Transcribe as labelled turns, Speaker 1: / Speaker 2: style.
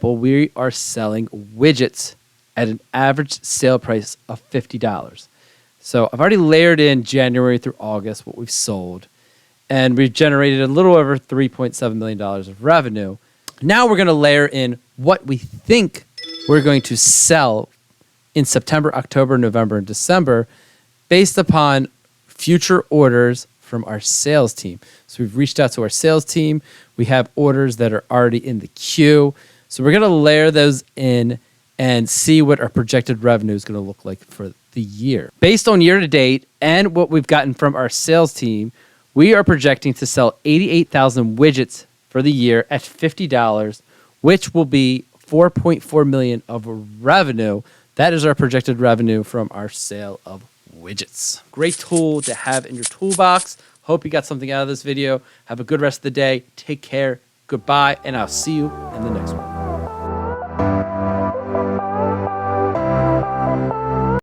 Speaker 1: But we are selling widgets at an average sale price of $50. So I've already layered in January through August what we've sold, and we've generated a little over $3.7 million of revenue. Now we're going to layer in what we think we're going to sell in September, October, November, and December based upon future orders from our sales team. So we've reached out to our sales team. We have orders that are already in the queue. So we're going to layer those in and see what our projected revenue is going to look like for the year. Based on year to date and what we've gotten from our sales team, we are projecting to sell 88,000 widgets for the year at $50, which will be $4.4 million of revenue. That is our projected revenue from our sale of widgets. Great tool to have in your toolbox. Hope you got something out of this video. Have a good rest of the day. Take care. Goodbye, and I'll see you in the next one.